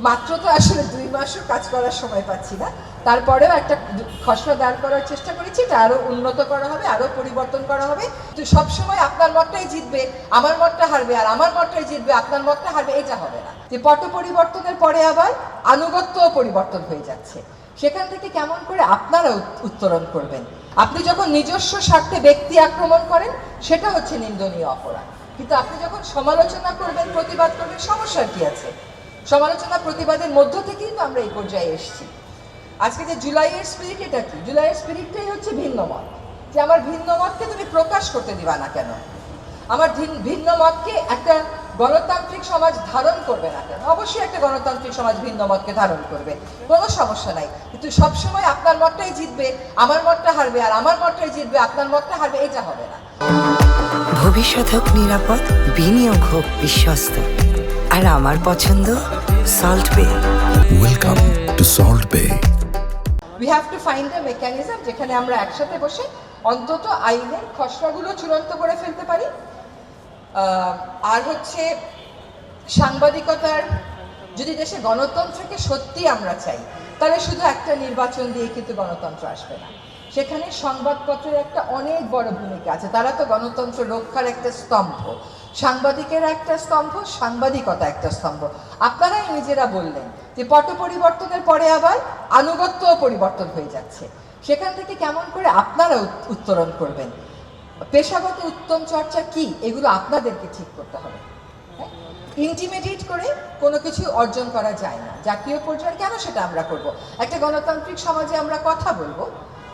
মাত্র তো আসলে 2 মাসও কাজ করার সময় পাচ্ছি না, তারপরেও একটা খসড়া দাঁড় করার চেষ্টা করেছি। এটা আরো উন্নত করা হবে, আরো পরিবর্তন করা হবে। তো সবসময় আপনার মতটাই জিতবে, আমার মতটা হারবে, আর আমার মতটাই জিতবে, আপনার মতটা হারবে, এটা হবে না। যে পট পরিবর্তনের পরে আবার আনুগত্যও পরিবর্তন হয়ে যাচ্ছে, সেখান থেকে কেমন করে আপনারা উত্তরণ করবেন? আপনি যখন নিজস্ব স্বার্থে ব্যক্তি আক্রমণ করেন, সেটা হচ্ছে নিন্দনীয় অপরাধ। কিন্তু আপনি যখন সমালোচনা করবেন, প্রতিবাদ করবেন, সমস্যার কি আছে? সমালোচনা প্রতিবাদের মধ্য থেকেই তো আমরা এই পর্যায়ে এসেছি। আজকে যে জুলাইয়ের স্পিরিট, এটা কি? জুলাইয়ের স্পিরিটটাই হচ্ছে ভিন্ন মত। যে আমার ভিন্ন মতকে তুমি প্রকাশ করতে দিবা না কেন? আমার ভিন্ন মতকে একটা গণতান্ত্রিক সমাজ ধারণ করবে না কেন? অবশ্যই একটা গণতান্ত্রিক সমাজ ভিন্ন মতকে ধারণ করবে, কোনো সমস্যা নাই। কিন্তু সবসময় আপনার মতটাই জিতবে, আমার মতটা হারবে, আর আমার মতটাই জিতবে, আপনার মতটা হারবে, এটা হবে না। ভবিষ্যৎ হোক নিরাপদ, বিনিয়োগ হোক বিশ্বস্ত, আর আমার পছন্দ সল্ট বে। ওয়েলকাম টু সল্ট বে। We have to find a mechanism যেখানে আমরা একসাথে বসে অন্তত আইনের খসড়াগুলো চূড়ান্ত করে ফেলতে পারি। আর হচ্ছে সাংবাদিকতার, যদি দেশে গণতন্ত্রকে সত্যি আমরা চাই, তাহলে শুধু একটা নির্বাচন দিয়ে কিন্তু গণতন্ত্র আসবে না। সেখানে সংবাদপত্রের একটা অনেক বড় ভূমিকা আছে। তারা তো গণতন্ত্র রক্ষার একটা স্তম্ভ, সাংবাদিকেরা একটা স্তম্ভ, সাংবাদিকতা একটা স্তম্ভ। আপনারাই নিজেরা বললেন যে পট পরিবর্তনের পরে আবার আনুগত্যও পরিবর্তন হয়ে যাচ্ছে, সেখান থেকে কেমন করে আপনারা উত্তরণ করবেন? পেশাগত উত্তম চর্চা কি, এগুলো আপনাদেরকে ঠিক করতে হবে। ইন্টিমিডিয়েট করে কোনো কিছু অর্জন করা যায় না। জাতীয় পর্যায়ে কেন সেটা আমরা করব? একটা গণতান্ত্রিক সমাজে আমরা কথা বলবো,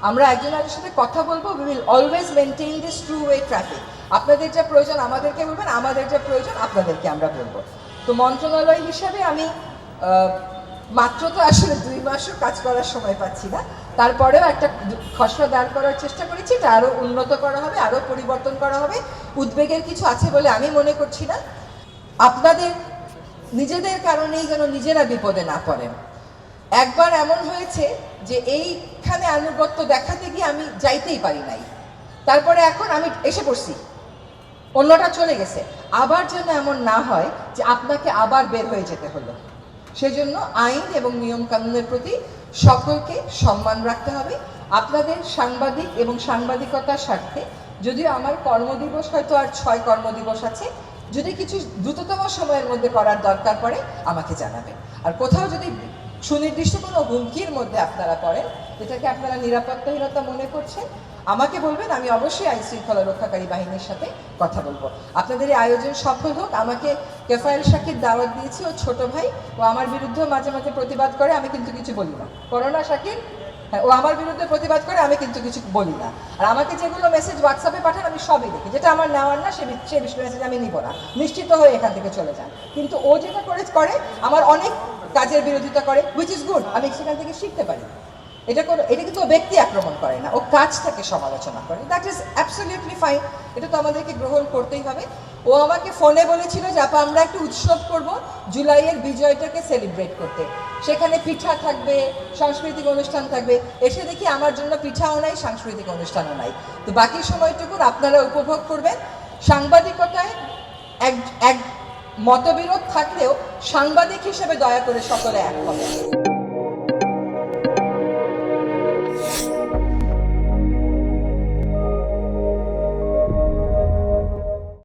আমরা একজন আরেকজনের সাথে কথা বলবো। We will always maintain this two way traffic. আপনাদের যা প্রয়োজন আমাদেরকে বলবেন, আমাদের যা প্রয়োজন আপনাদেরকে আমরা বলবো। তো মন্ত্রণালয় হিসাবে আমি মাত্র তো আসলে 2 মাসও কাজ করার সময় পাচ্ছি না, তারপরেও একটা খসড়া দাঁড় করার চেষ্টা করেছি। এটা আরো উন্নত করা হবে, আরো পরিবর্তন করা হবে। উদ্বেগের কিছু আছে বলে আমি মনে করছি না। আপনাদের নিজেদের কারণেই যেন নিজেরা বিপদে না পড়েন। একবার এমন হয়েছে যে এইখানে আনুগত্য দেখাতে গিয়ে আমি যাইতেই পারি নাই, তারপরে এখন আমি এসে পড়ছি, অন্যটা চলে গেছে। আবার যেন এমন না হয় যে আপনাকে আবার বের হয়ে যেতে হলো। সেজন্য আইন এবং নিয়ম কানুনের প্রতি সকলকে সম্মান রাখতে হবে। আপনাদের সাংবাদিক এবং সাংবাদিকতার স্বার্থে, যদিও আমার কর্মদিবস হয়তো আর 6 কর্মদিবস আছে, যদি কিছু দ্রুততম সময়ের মধ্যে করার দরকার পড়ে আমাকে জানাবেন। আর কোথাও যদি সুনির্দিষ্ট কোনো হুমকির মধ্যে আপনারা পড়েন, যেটাকে আপনারা নিরাপত্তাহীনতা মনে করছেন, আমাকে বলবেন। আমি অবশ্যই আইন শৃঙ্খলা রক্ষাকারী বাহিনীর সাথে কথা বলবো। আপনাদের এই আয়োজন সফল হোক। আমাকে কেফায়েল শাকির দাওয়াত দিয়েছি, ও ছোট ভাই, ও আমার বিরুদ্ধেও মাঝে মাঝে প্রতিবাদ করে, আমি কিন্তু কিছু বলি না। করোনা শাকির, হ্যাঁ, ও আমার বিরুদ্ধে প্রতিবাদ করে, আমি কিন্তু কিছু বলি না। আর আমাকে যেগুলো মেসেজ হোয়াটসঅ্যাপে পাঠান আমি সবই দেখি। যেটা আমার নেওয়ার না, সে বিষয় মেসেজ আমি নিব না, নিশ্চিত হয়ে এখান থেকে চলে যান। কিন্তু ও যেটা করে আমার অনেক কাজের বিরোধিতা করে, হুইচ ইজ গুড। আমি সেখান থেকে শিখতে পারি। এটা কিন্তু ও ব্যক্তি আক্রমণ করে না, ও কাজটাকে সমালোচনা করে। That is absolutely fine. এটা তো আমাদেরকে গ্রহণ করতেই হবে। ও আমাকে ফোনে বলেছিল যে আপা আমরা একটু উৎসব করব জুলাইয়ের বিজয়টাকে সেলিব্রেট করতে, সেখানে পিঠা থাকবে, সাংস্কৃতিক অনুষ্ঠান থাকবে। এসে দেখি আমার জন্য পিঠাও নাই, সাংস্কৃতিক অনুষ্ঠানও নাই। তো বাকি সময়টুকু আপনারা উপভোগ করবেন। সাংবাদিকতায় এক মতবিরোধ থাকলেও সাংবাদিক হিসেবে দয়া করে সকলে এক হবে।